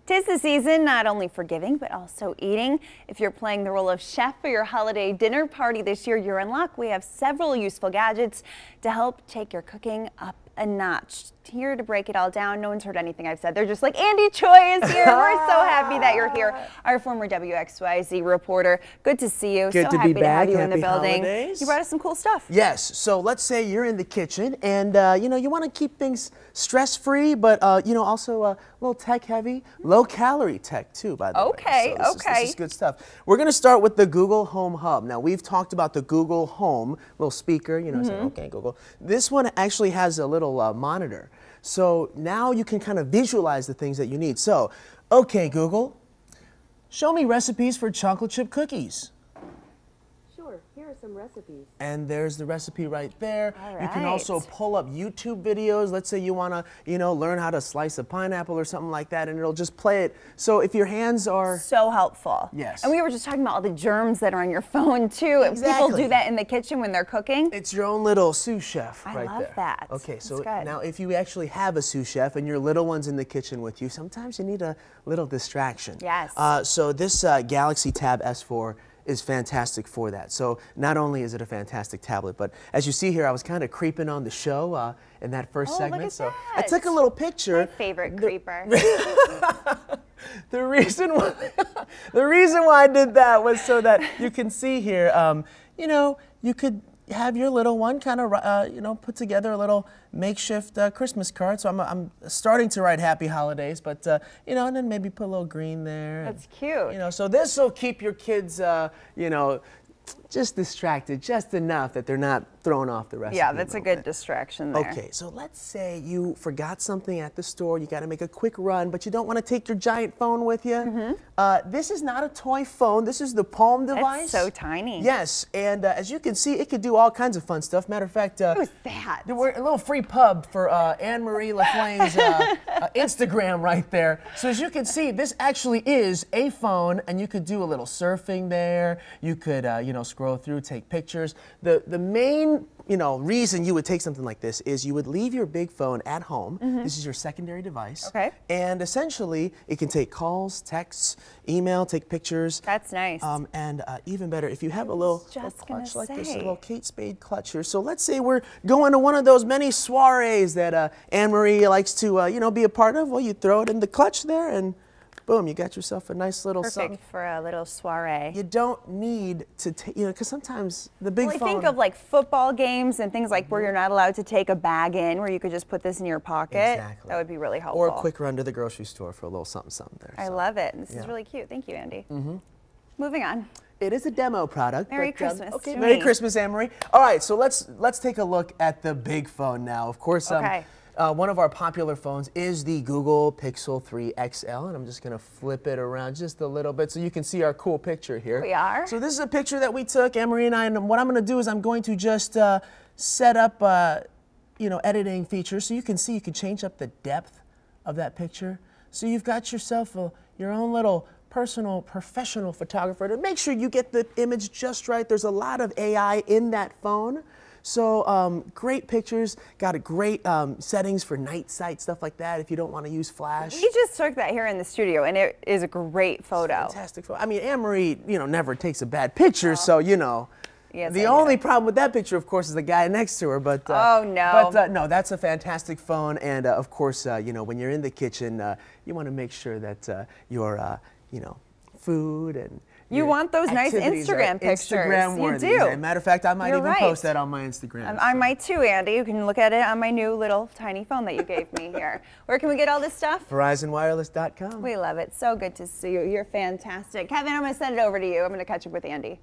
'Tis the season not only for giving, but also eating. If you're playing the role of chef for your holiday dinner party this year, you're in luck. We have several useful gadgets to help take your cooking up a notch. Here to break it all down. No one's heard anything I've said. They're just like, Andy Choi is here. We're so happy that you're here. Our former WXYZ reporter. Good to see you. Good so to be happy back. to have you in Happy the building. holidays. You brought us some cool stuff. Yes. So let's say you're in the kitchen and you want to keep things stress-free, but also a little tech-heavy, low-calorie tech too, by the way. Okay. So this is good stuff. We're going to start with the Google Home Hub. Now, we've talked about the Google Home little speaker, saying, okay, Google. This one actually has a little monitor. So now you can kind of visualize the things that you need. So, okay, Google, show me recipes for chocolate chip cookies. Sure, here are some recipes. And there's the recipe right there. All right. You can also pull up YouTube videos. Let's say you want to, learn how to slice a pineapple or something like that, and it'll just play it. So if your hands are... So helpful. Yes. And we were just talking about all the germs that are on your phone, too. Exactly. People do that in the kitchen when they're cooking. It's your own little sous chef right there. I love that. Okay, so That's good. now if you actually have a sous chef and your little one's in the kitchen with you, sometimes you need a little distraction. Yes. So this Galaxy Tab S4 is fantastic for that. So not only is it a fantastic tablet, but as you see here, I was kind of creeping on the show in that first segment. Look at so that. I took a little picture. My favorite creeper. The reason why I did that was so that you can see here, you could have your little one kind of, put together a little makeshift Christmas card. So I'm starting to write Happy Holidays, but, and then maybe put a little green there. That's cute. So this will keep your kids, just distracted just enough that they're not thrown off the recipe. Yeah, that's a good distraction there. Okay, so let's say you forgot something at the store. You got to make a quick run, but you don't want to take your giant phone with you. This is not a toy phone. This is the Palm device. It's so tiny. Yes, and as you can see, it could do all kinds of fun stuff. Matter of fact, who's that? There were a little free pub for Anne-Marie LaFlame's Instagram right there. So as you can see, this actually is a phone, and you could do a little surfing there. You could, scroll through, take pictures. The main reason you would take something like this is you would leave your big phone at home. This is your secondary device. Okay. And essentially, it can take calls, texts, email, take pictures. That's nice. And even better, if you have a little clutch like this, a little say. Kate Spade clutch here. So let's say we're going to one of those many soirees that Anne-Marie likes to, be a part of. Well, you throw it in the clutch there and boom, you got yourself a nice little Perfect something. for a little soiree. You don't need to take, because sometimes the big phone. Think of like football games and things like where you're not allowed to take a bag in, where you could just put this in your pocket. Exactly. That would be really helpful. Or a quick run to the grocery store for a little something there. I love it. This is really cute. Thank you, Andy. Moving on. It is a demo product. Merry but, Christmas okay, to Merry me. Christmas, Anne-Marie. All right, so let's take a look at the big phone now. Of course, one of our popular phones is the Google Pixel 3 XL, and I'm just going to flip it around just a little bit so you can see our cool picture here. We are. So this is a picture that we took, Anne-Marie and I, and what I'm going to do is I'm going to just set up, editing features so you can see, you can change up the depth of that picture. So you've got yourself your own little personal, professional photographer to make sure you get the image just right. There's a lot of AI in that phone. So great pictures, got a great settings for night sight, stuff like that if you don't want to use flash. We just took that here in the studio, and it is a great photo. Fantastic photo. I mean, Anne-Marie, never takes a bad picture, so, Yes, the only problem with that picture, of course, is the guy next to her. But oh, no. But no, that's a fantastic phone, and of course, when you're in the kitchen, you want to make sure that your, food and you want those nice Instagram pictures. You do. As a matter of fact, I might even post that on my Instagram. I might too, Andy. You can look at it on my new little tiny phone that you gave me here. Where can we get all this stuff? VerizonWireless.com. We love it. So good to see you. You're fantastic. Kevin, I'm going to send it over to you. I'm going to catch up with Andy.